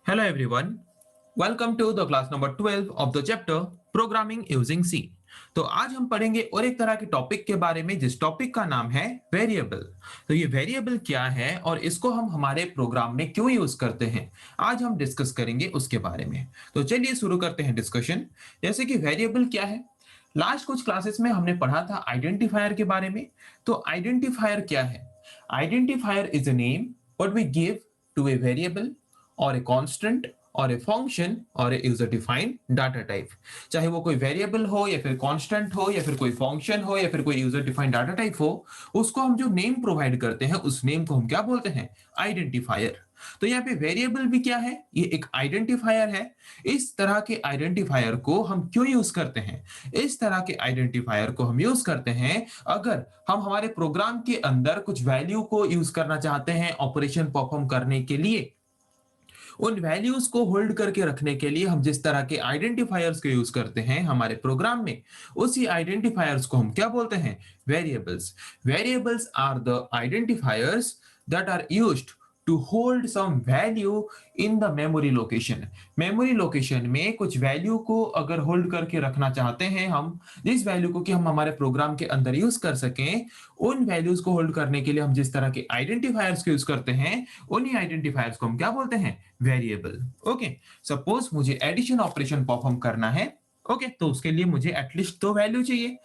Hello everyone, welcome to the class number 12 of the chapter Programming using C। तो आज हम पढ़ेंगे और एक तरह के टॉपिक के बारे में जिस टॉपिक का नाम है वेरिएबल। तो ये वेरिएबल क्या है और इसको हम हमारे प्रोग्राम में क्यों यूज करते हैं, आज हम डिस्कस करेंगे उसके बारे में। तो चलिए शुरू करते हैं डिस्कशन। जैसे कि वेरिएबल क्या है, लास्ट कुछ क्लासेस में हमने पढ़ा था आइडेंटिफायर के बारे में। तो आइडेंटिफायर क्या है? Identifier is a name what we give to a variable or a constant और a function और a user defined data type। चाहे वो कोई वेरिएबल हो या फिर कांस्टेंट हो या फिर कोई फंक्शन हो या फिर कोई यूजर डिफाइंड डाटा टाइप हो, उसको हम जो नेम प्रोवाइड करते हैं उस नेम को हम क्या बोलते हैं? आइडेंटिफायर। तो यहाँ पे वेरिएबल भी क्या है? ये एक आइडेंटिफायर है। इस तरह के आइडेंटिफायर को हम क्यों यूज करते हैं? इस तरह के आइडेंटिफायर को हम यूज करते हैं अगर हम हमारे प्रोग्राम के अंदर कुछ वैल्यू को यूज करना चाहते हैं ऑपरेशन परफॉर्म करने के लिए। उन वैल्यूज को होल्ड करके रखने के लिए हम जिस तरह के आइडेंटिफायर्स को यूज करते हैं हमारे प्रोग्राम में, उसी आइडेंटिफायर्स को हम क्या बोलते हैं? Variables. Variables are the identifiers that are used to hold some value in the memory location. Memory location में कुछ वैल्यू को अगर होल्ड करके रखना चाहते हैं हम, जिस वैल्यू को कि हम हमारे प्रोग्राम के अंदर यूज कर सकें, उन वैल्यूज को होल्ड करने के लिए हम जिस तरह के आइडेंटिफायर्स को यूज करते हैं, उन्हीं आइडेंटिफायर्स को हम क्या बोलते हैं? वेरिएबल। ओके, सपोज मुझे एडिशन ऑपरेशन परफॉर्म करना है। ओके, तो उसके लिए मुझे एटलीस्ट दो वैल्यू चाहिए।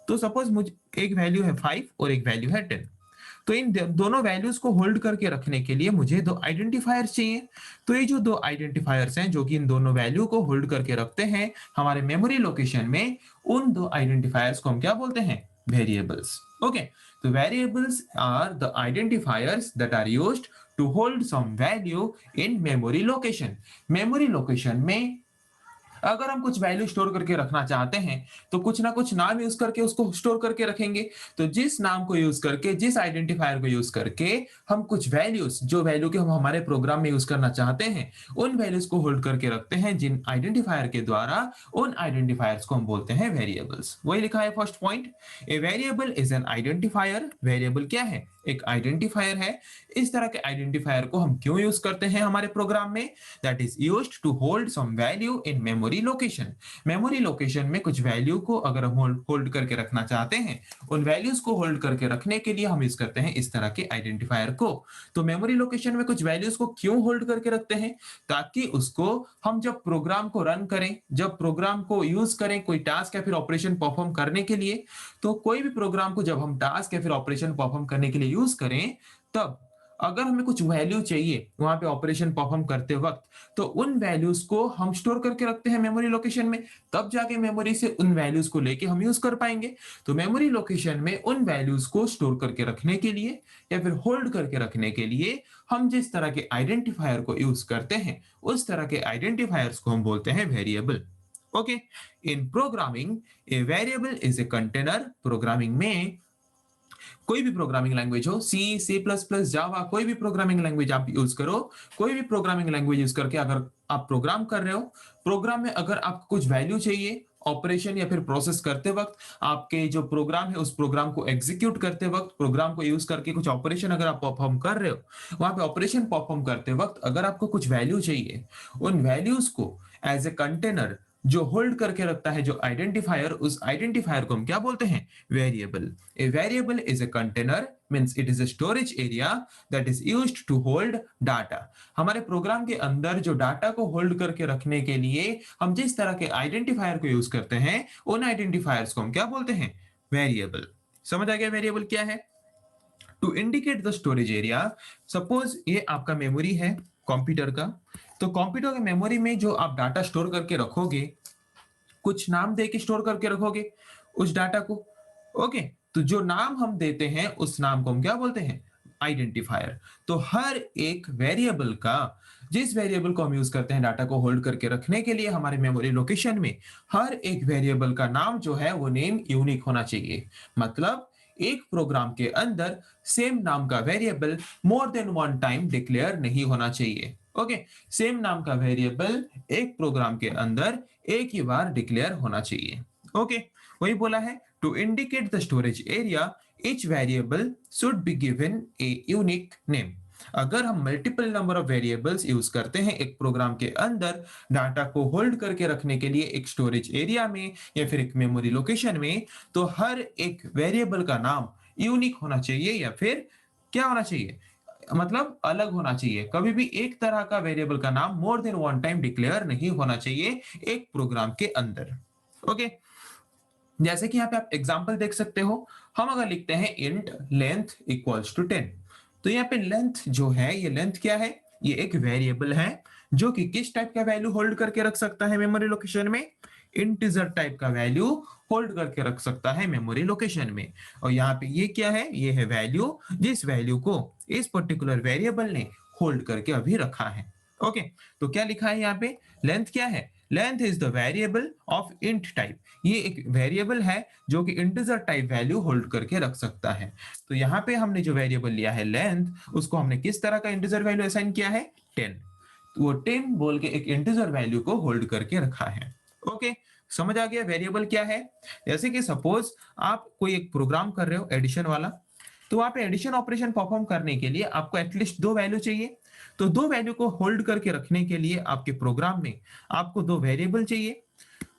तो सपोज मुझे एक वैल्यू है 5 और एक वैल्यू है 10। तो इन दोनों वैल्यूज को होल्ड करके रखने के लिए मुझे दो आइडेंटिफायर्स चाहिए। तो ये जो दो आइडेंटिफायर्स हैं जो कि इन दोनों वैल्यू को होल्ड करके रखते हैं हमारे मेमोरी लोकेशन में, उन दो आइडेंटिफायर्स को हम क्या बोलते हैं? वेरिएबल्स। ओके, तो variables are the identifiers that are used to hold some value in memory location. Memory location में अगर हम कुछ वैल्यू स्टोर करके रखना चाहते हैं तो कुछ ना कुछ नाम यूज करके उसको स्टोर करके रखेंगे। तो जिस नाम को यूज करके, जिस आइडेंटिफायर को यूज करके हम कुछ वैल्यूज, जो वैल्यू के हम हमारे प्रोग्राम में यूज करना चाहते हैं, उन वैल्यूज को होल्ड करके रखते हैं जिन आइडेंटिफायर के द्वारा। उन आइडेंटिफायर्स को हम बोलते हैं वेरिएबल्स। वही लिखा है first point, A variable is an identifier. Variable क्या है? एक आइडेंटिफायर है। इस तरह के आइडेंटिफायर को हम क्यों यूज करते हैं हमारे प्रोग्राम में? That is used to hold some value in memory location. Memory location में कुछ वैल्यू को अगर हम होल्ड करके रखना चाहते हैं, उन वैल्यूज को होल्ड करके रखने के लिए हम यूज करते हैं इस तरह के आइडेंटिफायर को। तो मेमोरी लोकेशन में कुछ वैल्यूज को क्यों होल्ड करके रखते हैं? ताकि उसको हम जब प्रोग्राम को रन करें, जब प्रोग्राम को यूज करें कोई टास्क या फिर ऑपरेशन परफॉर्म करने के लिए, तो कोई भी प्रोग्राम को जब हम टास्क या फिर ऑपरेशन परफॉर्म करने के लिए यूज करें, तब अगर हमें कुछ वैल्यू चाहिए वहां पे ऑपरेशन परफॉर्म करते वक्त, तो उन वैल्यूज को हम स्टोर करके रखते हैं मेमोरी लोकेशन में। तब जाके मेमोरी से उन वैल्यूज को लेके हम यूज कर पाएंगे। तो मेमोरी लोकेशन में उन वैल्यूज को स्टोर करके रखने के लिए या फिर होल्ड करके रखने के लिए हम जिस तरह के आइडेंटिफायर को यूज करते हैं, उस तरह के आइडेंटिफायर्स को हम बोलते हैं variable. Okay, in programming A variable is a container. Programming में कोई भी प्रोग्रामिंग लैंग्वेज हो, सी, सी प्लस प्लस, जावा, कोई भी प्रोग्रामिंग लैंग्वेज आप यूज करो, कोई भी प्रोग्रामिंग लैंग्वेज यूज करके अगर आप प्रोग्राम कर रहे हो, प्रोग्राम में अगर आपको कुछ वैल्यू चाहिए ऑपरेशन या फिर प्रोसेस करते वक्त, आपके जो प्रोग्राम है उस प्रोग्राम को एग्जीक्यूट करते वक्त, प्रोग्राम को यूज करके कुछ ऑपरेशन अगर आप परफॉर्म कर रहे हो, वहां पे ऑपरेशन परफॉर्म करते वक्त अगर आपको कुछ वैल्यू चाहिए, उन वैल्यूज को एज ए कंटेनर जो होल्ड करके रखता है जो आइडेंटिफायर, उस आइडेंटिफायर को हम क्या बोलते हैं? Variable. A variable is a container means it is a storage area that is used to hold data. हमारे प्रोग्राम के अंदर जो डाटा को होल्ड करके रखने के लिए हम जिस तरह के आइडेंटिफायर को यूज करते हैं, उन आइडेंटिफायर्स को हम क्या बोलते हैं? वेरिएबल। समझ आ गया वेरिएबल क्या है? To indicate the storage area, suppose ये आपका मेमोरी है कंप्यूटर का। तो कंप्यूटर के मेमोरी में जो आप डाटा स्टोर करके रखोगे, कुछ नाम दे के स्टोर करके रखोगे उस डाटा को। ओके, तो जो नाम हम देते हैं उस नाम को हम क्या बोलते हैं? आइडेंटिफायर। तो हर एक वेरिएबल का, जिस वेरिएबल को हम यूज करते हैं डाटा को होल्ड करके रखने के लिए हमारे मेमोरी लोकेशन में, हर एक वेरिएबल का नाम जो है वो नेम यूनिक होना चाहिए। मतलब एक प्रोग्राम के अंदर सेम नाम का variable more than one time declare नहीं होना चाहिए। ओके, सेम नाम का वेरिएबल एक प्रोग्राम के अंदर एक ही बार डिक्लेयर होना चाहिए। ओके, वही बोला है, to indicate the storage area each variable should be given a unique name. अगर हम multiple number of variables use करते हैं एक प्रोग्राम के अंदर डाटा को होल्ड करके रखने के लिए एक स्टोरेज एरिया में या फिर एक मेमोरी लोकेशन में, तो हर एक वेरिएबल का नाम यूनिक होना चाहिए या फिर क्या होना चाहिए, मतलब अलग होना चाहिए। कभी भी एक तरह का वेरिएबल का नाम more than one time declare नहीं होना चाहिए एक प्रोग्राम के अंदर। ओके, जैसे कि यहाँ पे आप एग्जांपल देख सकते हो, हम अगर लिखते हैं इंट लेंथ इक्वल्स टू 10, तो यहाँ पे लेंथ जो है, ये लेंथ क्या है, ये एक वेरिएबल है जो कि किस टाइप का वैल्यू होल्ड करके रख सकता है मेमोरी लोकेशन में, इंटीजर टाइप का वैल्यू होल्ड करके रख सकता है मेमोरी लोकेशन में। और यहाँ पे ये क्या है, ये है वैल्यू, जिस वैल्यू को इस पर्टिकुलर वेरिएबल ने होल्ड करके अभी रखा है। ओके, तो क्या लिखा है यहाँ पे, लेंथ क्या है, length is the variable of int type, ये एक वेरिएबल है जो कि इंटीजर टाइप वैल्यू होल्ड करके रख सकता है। तो यहाँ पे हमने जो वेरिएबल लिया है लेंथ, उसको हमने किस तरह का इंटीजर वैल्यू असाइन किया है, 10। तो वो 10 बोल के एक इंटीजर वैल्यू को होल्ड करके रखा है। ओके, समझ आ गया वेरिएबल क्या है। जैसे कि सपोज आप कोई एक प्रोग्राम कर रहे हो एडिशन वाला, तो वहां पे एडिशन ऑपरेशन परफॉर्म करने के लिए आपको एटलीस्ट दो वैल्यू चाहिए। तो दो वैल्यू को होल्ड करके रखने के लिए आपके प्रोग्राम में आपको दो वेरिएबल चाहिए।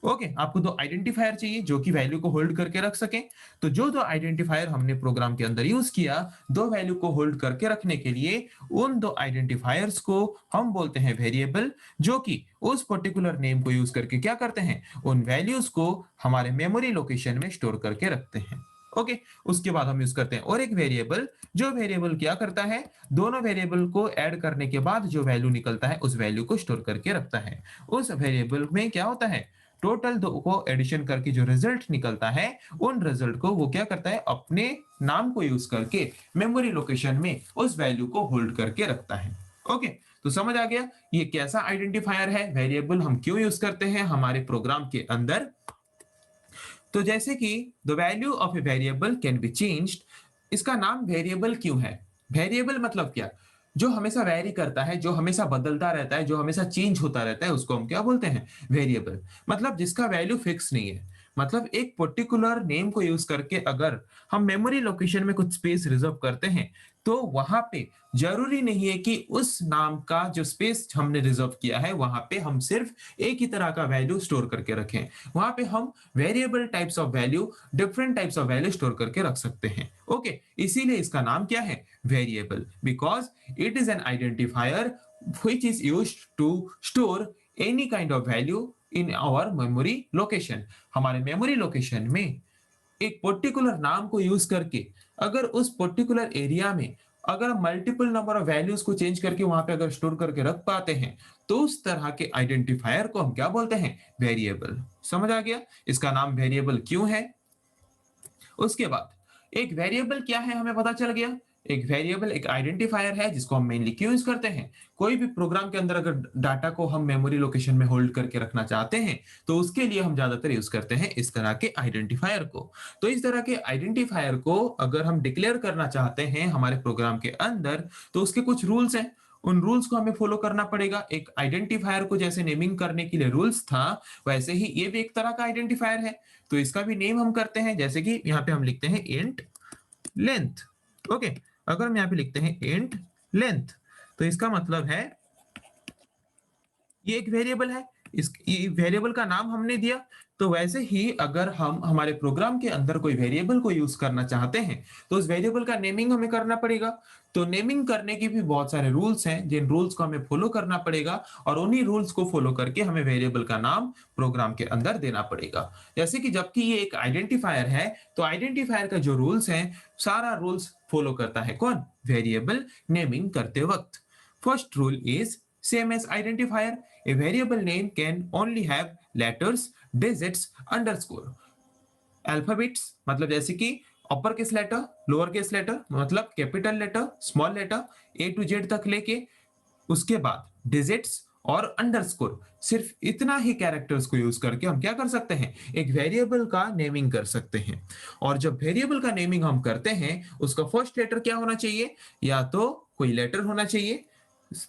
ओके, आपको दो आइडेंटिफायर चाहिए जो कि वैल्यू को होल्ड करके रख सके। तो जो दो आइडेंटिफायर हमने प्रोग्राम के अंदर यूज किया दो वैल्यू को होल्ड करके रखने के लिए, उन दो आइडेंटिफायर्स को हम बोलते हैं वेरिएबल, जो कि उस पर्टिकुलर नेम को यूज करके क्या करते हैं, उन वैल्यूज को हमारे मेमोरी लोकेशन में स्टोर करके रखते हैं। ओके, उसके बाद हम यूज करते हैं और एक वेरिएबल, जो वेरिएबल क्या करता है, दोनों वेरिएबल को ऐड करने के बाद जो वैल्यू निकलता है उस वैल्यू को स्टोर करके रखता है। उस वेरिएबल में क्या होता है, टोटल दो को एडिशन करके जो रिजल्ट निकलता है, उन रिजल्ट को वो क्या करता है, अपने नाम को यूज करके मेमोरी लोकेशन में उस वैल्यू को होल्ड करके रखता है। ओके, तो समझ आ गया ये कैसा आइडेंटिफायर है, वेरिएबल हम क्यों यूज करते हैं हमारे प्रोग्राम के अंदर। तो जैसे कि the value of a variable can be changed, इसका नाम वेरिएबल क्यों है, वेरिएबल मतलब क्या, जो हमेशा वैरी करता है, जो हमेशा बदलता रहता है, जो हमेशा चेंज होता रहता है, उसको हम क्या बोलते हैं, वेरिएबल। मतलब जिसका वैल्यू फिक्स नहीं है, मतलब एक पर्टिकुलर नेम को यूज करके अगर हम मेमोरी लोकेशन में कुछ स्पेस रिजर्व करते हैं, तो वहां पे जरूरी नहीं है कि उस नाम का जो स्पेस हमने रिजर्व किया है वहां पे हम सिर्फ एक ही तरह का वैल्यू स्टोर करके रखें। वहां पे हम variable types of value, different types of value store करके रख सकते हैं। ओके, इसीलिए इसका नाम क्या है, variable, because it is an identifier which is used to store any kind of value in our memory location। हमारे मेमोरी लोकेशन में एक पर्टिकुलर नाम को यूज करके अगर उस पर्टिकुलर एरिया में अगर मल्टीपल नंबर ऑफ वैल्यूज को चेंज करके वहां पे अगर स्टोर करके रख पाते हैं, तो उस तरह के आइडेंटिफायर को हम क्या बोलते हैं, वेरिएबल। समझ आ गया इसका नाम वेरिएबल क्यों है। उसके बाद एक वेरिएबल क्या है हमें पता चल गया, एक वेरिएबल एक आइडेंटिफायर है जिसको हम मेनली क्यों यूज करते हैं, कोई भी प्रोग्राम के अंदर अगर डाटा को हम मेमोरी लोकेशन में होल्ड करके रखना चाहते हैं तो उसके लिए हम ज्यादातर यूज करते हैं इस तरह के आइडेंटिफायर को। तो इस तरह के आइडेंटिफायर को अगर हम डिक्लेयर करना चाहते हैं हमारे प्रोग्राम के अंदर, तो उसके कुछ रूल्स हैं, उन रूल्स को हमें फॉलो करना पड़ेगा। एक आइडेंटिफायर को जैसे नेमिंग करने के लिए रूल्स था, वैसे ही ये भी एक तरह का आइडेंटिफायर है, तो इसका भी नेम हम करते हैं। जैसे कि यहाँ पे हम लिखते हैं इंट लेंथ। ओके, अगर हम यहाँ पे लिखते हैं इंट लेंथ, तो इसका मतलब है ये एक वेरिएबल है, इस वेरिएबल का नाम हमने दिया। तो वैसे ही अगर हम हमारे प्रोग्राम के अंदर कोई वेरिएबल को यूज करना चाहते हैं, तो उस वेरिएबल का नेमिंग हमें करना पड़ेगा। तो नेमिंग करने के भी बहुत सारे रूल्स हैं जिन रूल्स को हमें फॉलो करना पड़ेगा, और उन्हीं रूल्स को फॉलो करके हमें वेरिएबल का नाम प्रोग्राम के अंदर देना पड़ेगा। जैसे कि जबकि ये एक आइडेंटिफायर है, तो आइडेंटिफायर का जो रूल्स है, सारा रूल्स फॉलो करता है कौन, वेरिएबल नेमिंग करते वक्त। First rule is same as identifier, a variable name can only have letters, digits, underscore, alphabets मतलब जैसे कि upper case letter, lower case letter, मतलब capital letter, small letter, A to Z तक लेके, उसके बाद डिजिट्स और अंडरस्कोर, सिर्फ इतना ही कैरेक्टर्स को यूज करके हम क्या कर सकते हैं, एक वेरिएबल का नेमिंग कर सकते हैं। और जब वेरिएबल का नेमिंग हम करते हैं, उसका फर्स्ट लेटर क्या होना चाहिए, या तो कोई लेटर होना चाहिए,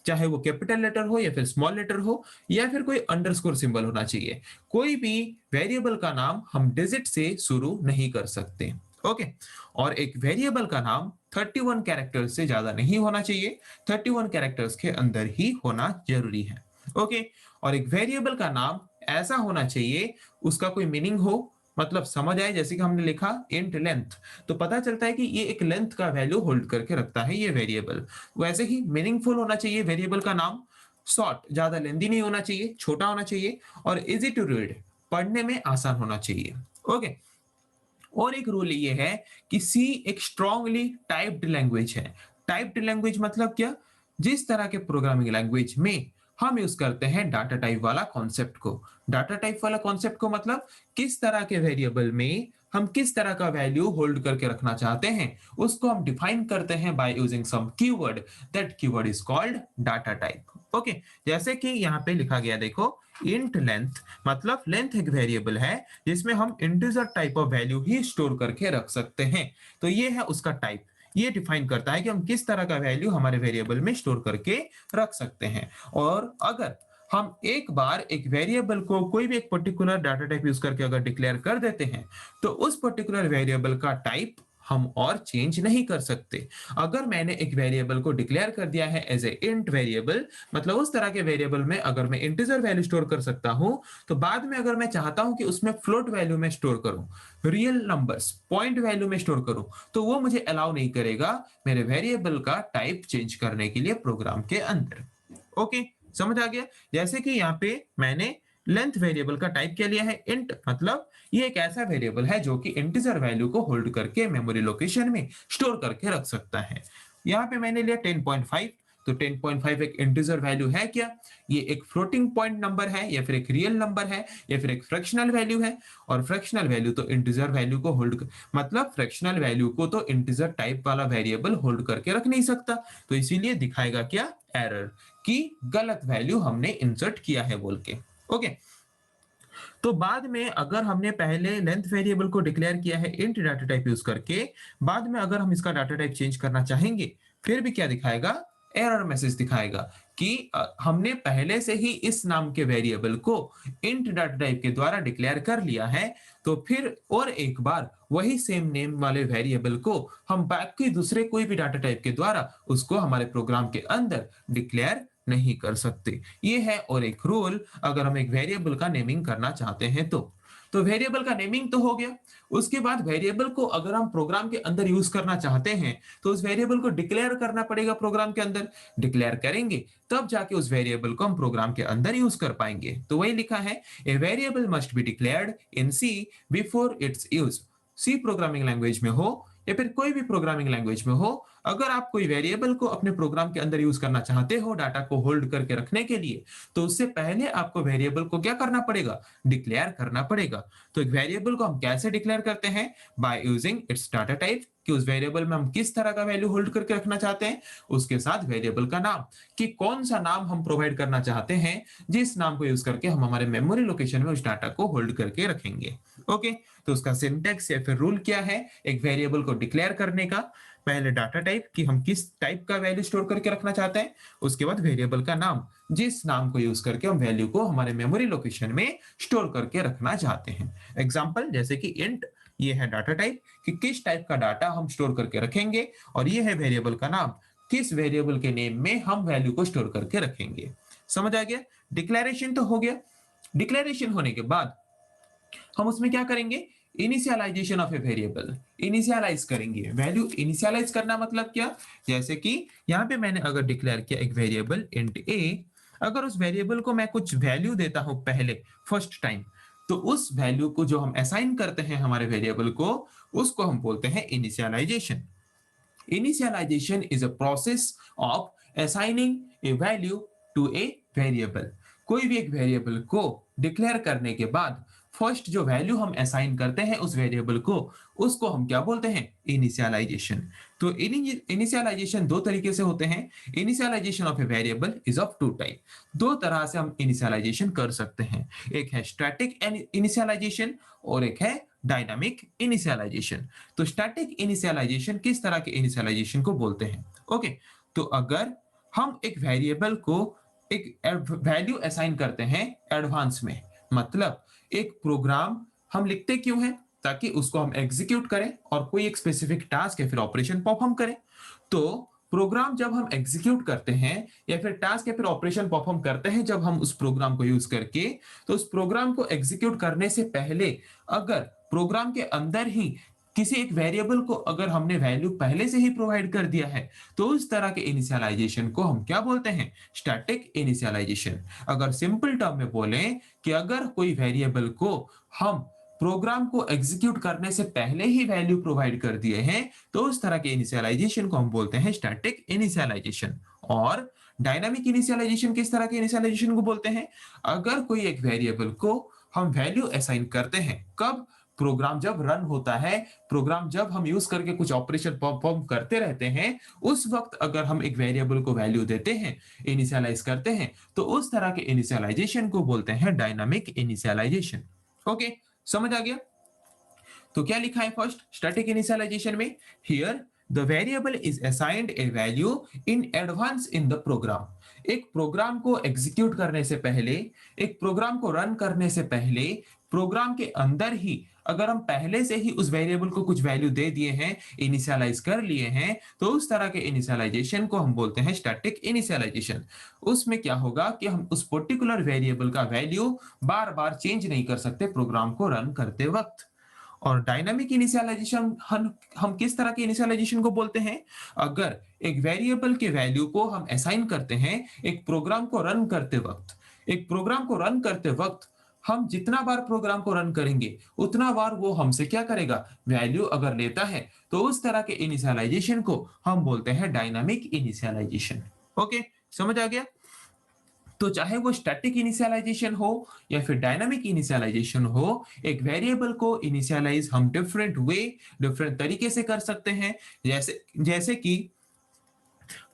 चाहे वो कैपिटल लेटर हो या फिर स्मॉल लेटर हो, या फिर कोई अंडरस्कोर सिंबल होना चाहिए। कोई भी वेरिएबल का नाम हम डिजिट से शुरू नहीं कर सकते। ओके। और एक वेरिएबल का नाम 31 कैरेक्टर्स से ज्यादा नहीं होना चाहिए, 31 कैरेक्टर्स के अंदर ही होना जरूरी है। ओके। और एक वेरिएबल का नाम ऐसा होना चाहिए, उसका कोई मीनिंग हो, मतलब समझ आए। जैसे कि हमने लिखा इंट लेंथ, तो पता चलता है कि ये एक लेंथ का वैल्यू होल्ड करके रखता है ये वेरिएबल। वैसे ही मीनिंगफुल होना चाहिए वेरिएबल का नाम, शॉर्ट, ज्यादा लेंदी नहीं होना चाहिए, छोटा होना चाहिए, और इजी टू रीड, पढ़ने में आसान होना चाहिए। ओके। और एक रूल ये है कि सी एक स्ट्रांगली टाइप्ड लैंग्वेज है। टाइप्ड लैंग्वेज मतलब क्या? जिस तरह के प्रोग्रामिंग लैंग्वेज में हम यूज करते हैं डाटा टाइप वाला कॉन्सेप्ट को। डाटा टाइप वाला कॉन्सेप्ट को मतलब किस तरह के वेरिएबल में हम किस तरह का वैल्यू होल्ड करके रखना चाहते हैं, उसको हम डिफाइन करते हैं by using some keyword. That keyword is called data type. Okay. जैसे कि यहाँ पे लिखा गया, देखो, इंट लेंथ, मतलब लेंथ एक वेरिएबल है जिसमें हम इंटीजर टाइप ऑफ वैल्यू ही स्टोर करके रख सकते हैं। तो ये है उसका टाइप। ये डिफाइन करता है कि हम किस तरह का वैल्यू हमारे वेरिएबल में स्टोर करके रख सकते हैं। और अगर हम एक बार एक वेरिएबल को कोई भी एक पर्टिकुलर डाटा टाइप यूज करके अगर डिक्लेयर कर देते हैं, तो उस पर्टिकुलर वेरिएबल का टाइप हम और चेंज नहीं कर सकते। अगर मैंने एक वेरिएबल को डिक्लेयर कर दिया है एज ए इंट वेरिएबल, मतलब उस तरह के वेरिएबल में अगर मैं इंटीजर वैल्यू स्टोर कर सकता हूं, तो बाद में अगर मैं चाहता हूं कि उसमें फ्लोट वैल्यू में स्टोर करूं, रियल नंबर्स, पॉइंट वैल्यू में स्टोर करूं, तो वो मुझे अलाउ नहीं करेगा मेरे वेरिएबल का टाइप चेंज करने के लिए प्रोग्राम के अंदर। ओके, समझ आ गया? जैसे कि यहाँ पे मैंने लेंथ वेरिएबल का टाइप क्या लिया है, इंट, मतलब ये एक ऐसा वेरिएबल है जो कि इंटीजर वैल्यू को होल्ड करके मेमोरी लोकेशन में स्टोर करके रख सकता है। यहाँ पे मैंने लिया 10.5, तो 10.5 एक इंटीजर वैल्यू है क्या? ये एक फ्लोटिंग पॉइंट नंबर है, या फिर एक रियल नंबर है, या फिर एक फ्रैक्शनल वैल्यू है? और फ्रैक्शनल वैल्यू तो इंटीजर वैल्यू को होल्ड, मतलब फ्रैक्शनल वैल्यू को तो इंटीजर टाइप वाला वेरिएबल होल्ड करके रख नहीं सकता, तो इसीलिए दिखाएगा क्या? एरर, कि गलत वैल्यू हमने इंसर्ट किया है बोल के। ओके। तो बाद में अगर हमने पहले लेंथ वेरिएबल को डिक्लेयर किया है इंट डाटा टाइप यूज करके, बाद में अगर हम इसका डाटा टाइप चेंज करना चाहेंगे, फिर भी क्या दिखाएगा? एरर मैसेज दिखाएगा कि हमने पहले से ही इस नाम के वेरिएबल को इंट डाटा टाइप के द्वारा डिक्लेयर कर लिया है, तो फिर और एक बार वही सेम नेम वाले वेरिएबल को हम बाकी दूसरे कोई भी डाटा टाइप के द्वारा उसको हमारे प्रोग्राम के अंदर डिक्लेयर नहीं कर सकते। ये है और एक रूल, अगर हम एक वेरिएबल का नेमिंग करना चाहते हैं तो वेरिएबल का नेमिंग तो हो गया। उसके बाद वेरिएबल को अगर हम प्रोग्राम के अंदर यूज करना चाहते हैं, तो उस वेरिएबल को डिक्लेयर करना पड़ेगा प्रोग्राम के अंदर। डिक्लेयर करेंगे तब जाके उस वेरिएबल को हम प्रोग्राम के अंदर यूज कर पाएंगे। तो वही लिखा है, a variable must be declared in C before its use. C programming language में हो या फिर कोई भी प्रोग्रामिंग लैंग्वेज में हो, अगर आप कोई वेरिएबल को अपने प्रोग्राम के अंदर यूज करना चाहते हो डाटा को होल्ड करके रखने के लिए, तो उससे पहले आपको वेरिएबल को क्या करना पड़ेगा? डिक्लेयर करना पड़ेगा। तो एक वेरिएबल को हम कैसे डिक्लेयर करते हैं? By using its data type, कि उस वेरिएबल में हम किस तरह का वैल्यू होल्ड करके रखना चाहते हैं, उसके साथ वेरिएबल का नाम, कि कौन सा नाम हम प्रोवाइड करना चाहते हैं, जिस नाम को यूज करके हम हमारे मेमोरी लोकेशन में उस डाटा को होल्ड करके रखेंगे। ओके। तो उसका सिंटैक्स या फिर रूल क्या है एक वेरिएबल को डिक्लेयर करने का? पहले डाटा टाइप, कि हम किस टाइप का वैल्यू स्टोर करके रखना चाहते हैं, उसके बाद वेरिएबल का नाम, जिस नाम को यूज करके हम वैल्यू को हमारे मेमोरी लोकेशन में स्टोर करके रखना चाहते हैं। एग्जांपल जैसे कि इंट, ये है डाटा टाइप, कि किस टाइप का डाटा हम स्टोर करके रखेंगे, और ये है वेरिएबल का नाम, किस वेरिएबल के नेम में हम वैल्यू को स्टोर करके रखेंगे। समझ आ गया? डिक्लेरेशन तो हो गया। डिक्लेरेशन होने के बाद हम उसमें क्या करेंगे? Initialisation of a variable, initialise करेंगे। वैल्यू इनिशियलाइज करना मतलब क्या? जैसे कि यहाँ पे मैंने अगर डिक्लेयर किया एक वेरिएबल इंट ए, अगर उस वेरिएबल को मैं कुछ वैल्यू देता हूं पहले, फर्स्ट टाइम, तो उस वैल्यू को जो हम असाइन करते हैं हमारे वेरिएबल को, उसको हम बोलते हैं initialisation. Initialization is a process of assigning a value to a variable। कोई भी एक वेरिएबल को डिक्लेयर करने के बाद फर्स्ट जो वैल्यू हम असाइन करते हैं उस वेरिएबल को, उसको हम क्या बोलते हैं? इनिशियलाइजेशन। तो इनिशियलाइजेशन दो तरीके से होते हैं। Initialisation of a variable is of two type. दो तरह से हम इनिशियलाइजेशन कर सकते हैं। एक है स्टैटिक इनिशियलाइजेशन और एक है डायनामिक इनिशियलाइजेशन। तो स्टैटिक इनिशियलाइजेशन किस तरह के इनिशियलाइजेशन को बोलते हैं? ओके। तो अगर हम एक वेरिएबल को एक वैल्यू असाइन करते हैं एडवांस में, मतलब एक प्रोग्राम हम लिखते क्यों हैं? ताकि उसको हम एग्जीक्यूट करें और कोई एक स्पेसिफिक टास्क या फिर ऑपरेशन परफॉर्म करें। तो प्रोग्राम जब हम एग्जीक्यूट करते हैं या फिर टास्क या फिर ऑपरेशन परफॉर्म करते हैं जब हम उस प्रोग्राम को यूज करके, तो उस प्रोग्राम को एग्जीक्यूट करने से पहले अगर प्रोग्राम के अंदर ही किसी एक वेरिएबल को अगर हमने वैल्यू पहले से ही प्रोवाइड कर दिया है, तो उस तरह के इनिशियलाइजेशन को हम क्या बोलते हैं? Static initialisation. अगर सिंपल टर्म में बोलें कि अगर कोई वेरिएबल को हम प्रोग्राम को एग्जीक्यूट करने से पहले ही वैल्यू प्रोवाइड कर दिए हैं, तो उस तरह के इनिशियलाइजेशन को हम बोलते हैं स्टैटिक इनिशियलाइजेशन। और डायनामिक इनिशियलाइजेशन किस तरह के इनिशियलाइजेशन को बोलते हैं? अगर कोई एक वेरिएबल को हम वैल्यू असाइन करते हैं, कब? प्रोग्राम जब रन होता है, प्रोग्राम जब हम यूज करके कुछ ऑपरेशन परफॉर्म करते रहते हैं, उस वक्त अगर हम एक वेरिएबल को वैल्यू देते हैं, इनिशियलाइज करते हैं, तो उस तरह के इनिशियलाइजेशन को बोलते हैं डायनामिक इनिशियलाइजेशन। ओके, समझ आ गया? तो क्या लिखा है फर्स्ट स्टैटिक इनिशियलाइजेशन में? Here the variable is assigned a value in advance in the program. एक प्रोग्राम को एग्जीक्यूट करने से पहले, एक प्रोग्राम को रन करने से पहले, प्रोग्राम के अंदर ही अगर हम पहले से ही उस वेरिएबल को कुछ वैल्यू दे दिए हैं, इनिशियलाइज कर लिए हैं, तो उस तरह के इनिशियलाइजेशन को हम बोलते हैं स्टैटिक इनिशियलाइजेशन। उसमें क्या होगा कि हम उस पर्टिकुलर वेरिएबल का वैल्यू बार बार चेंज नहीं कर सकते प्रोग्राम को रन करते वक्त। और डायनामिक इनिशियलाइजेशन हम किस तरह के इनिशियलाइजेशन को बोलते हैं? अगर एक वेरिएबल के वैल्यू को हम असाइन करते हैं एक प्रोग्राम को रन करते वक्त, एक प्रोग्राम को रन करते वक्त हम जितना बार प्रोग्राम को रन करेंगे उतना बार वो हमसे क्या करेगा? वैल्यू अगर लेता है, तो उस तरह के इनिशियलाइजेशन को हम बोलते हैं डायनामिक इनिशियलाइजेशन। ओके, समझ आ गया? तो चाहे वो स्टैटिक इनिशियलाइजेशन हो या फिर डायनामिक इनिशियलाइजेशन हो, एक वेरिएबल को इनिशियलाइज हम डिफरेंट वे, डिफरेंट तरीके से कर सकते हैं। जैसे जैसे कि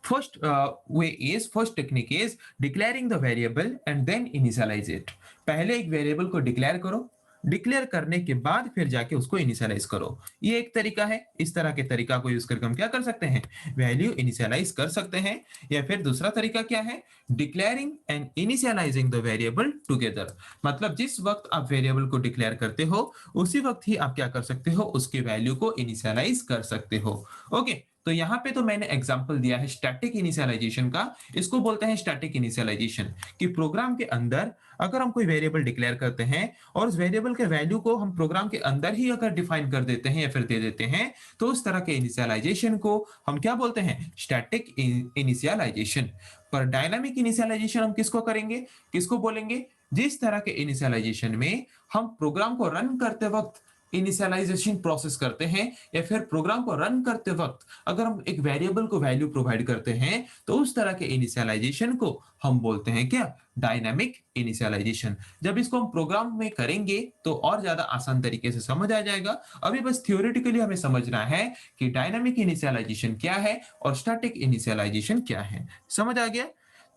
first technique is declaring the variable and then initialise it. पहले एक वेरिएबल को डिक्लेयर करो, डिक्लेयर करने के बाद फिर जाके उसको इनिशियलाइज करो। ये एक तरीका है। इस तरह के तरीका को यूज करके हम क्या कर सकते हैं? वैल्यू इनिशियलाइज कर सकते हैं। या फिर दूसरा तरीका क्या है? Declaring and initialising the variable together. मतलब जिस वक्त आप वेरिएबल को डिक्लेयर करते हो, उसी वक्त ही आप क्या कर सकते हो? उसके वैल्यू को इनिशियलाइज कर सकते हो। ओके, तो यहाँ पे तो मैंने एग्जांपल दिया है स्टैटिक इनिशियलाइजेशन का। इसको बोलते हैं स्टैटिक इनिशियलाइजेशन कि प्रोग्राम के अंदर अगर हम कोई वेरिएबल डिक्लेयर करते हैं और उस वेरिएबल के वैल्यू को हम प्रोग्राम के अंदर ही अगर डिफाइन कर देते हैं या फिर दे देते हैं, तो उस तरह के इनिशियलाइजेशन को हम क्या बोलते हैं? Static initialisation. पर डायनामिक इनिशियलाइजेशन हम किसको करेंगे, किसको बोलेंगे? जिस तरह के इनिशियलाइजेशन में हम प्रोग्राम को रन करते वक्त इनिशियलाइजेशन प्रोसेस करते हैं या फिर प्रोग्राम को रन करते वक्त अगर हम एक वेरिएबल को वैल्यू प्रोवाइड करते हैं, तो उस तरह के इनिशियलाइजेशन को हम बोलते हैं क्या? Dynamic initialisation. जब इसको हम प्रोग्राम में करेंगे तो और ज्यादा आसान तरीके से समझ आ जाएगा। अभी बस थियोरेटिकली हमें समझना है कि डायनामिक इनिशियलाइजेशन क्या है और स्टैटिक इनिशियलाइजेशन क्या है। समझ आ गया?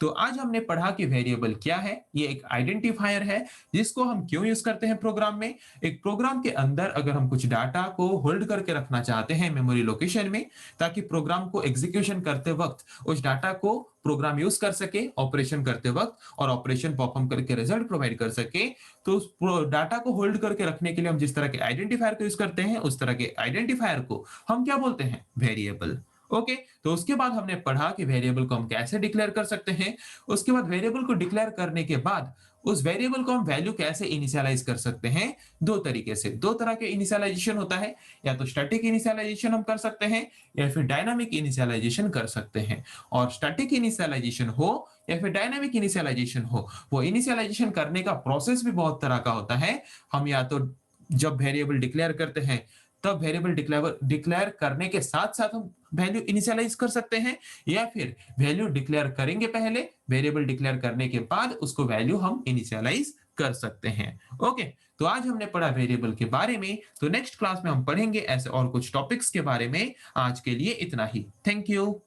तो आज हमने पढ़ा कि वेरिएबल क्या है। ये एक आइडेंटिफायर है जिसको हम क्यों यूज करते हैं प्रोग्राम में। एक प्रोग्राम के अंदर अगर हम कुछ डाटा को होल्ड करके रखना चाहते हैं मेमोरी लोकेशन में, ताकि प्रोग्राम को एग्जीक्यूशन करते वक्त उस डाटा को प्रोग्राम यूज कर सके ऑपरेशन करते वक्त और ऑपरेशन परफॉर्म करके रिजल्ट प्रोवाइड कर सके, तो उस डाटा को होल्ड करके रखने के लिए हम जिस तरह के आइडेंटिफायर को यूज करते हैं, उस तरह के आइडेंटिफायर को हम क्या बोलते हैं? वेरिएबल। ओके, तो उसके बाद हमने पढ़ा कि वेरिएबल को हम कैसे डिक्लेयर कर सकते हैं। उसके बाद वेरिएबल को डिक्लेयर करने के बाद उस वेरिएबल को हम वैल्यू कैसे इनिशियलाइज कर सकते हैं? दो तरीके से। दो तरह के इनिशियलाइजेशन होता है, या तो स्टैटिक इनिशियलाइजेशन हम कर सकते हैं या फिर डायनामिक इनिशियलाइजेशन कर सकते हैं। और स्टैटिक इनिशियलाइजेशन हो या फिर डायनामिक इनिशियलाइजेशन हो, वो इनिशियलाइजेशन करने का प्रोसेस भी बहुत तरह का होता है। हम या तो जब वेरिएबल डिक्लेयर करते हैं तब वेरिएबल डिक्लेयर करने के साथ साथ हम वैल्यू इनिशियलाइज कर सकते हैं, या फिर वैल्यू डिक्लेयर करेंगे पहले, वेरिएबल डिक्लेयर करने के बाद उसको वैल्यू हम इनिशियलाइज कर सकते हैं। ओके, तो आज हमने पढ़ा वेरिएबल के बारे में। तो नेक्स्ट क्लास में हम पढ़ेंगे ऐसे और कुछ टॉपिक्स के बारे में। आज के लिए इतना ही। Thank you.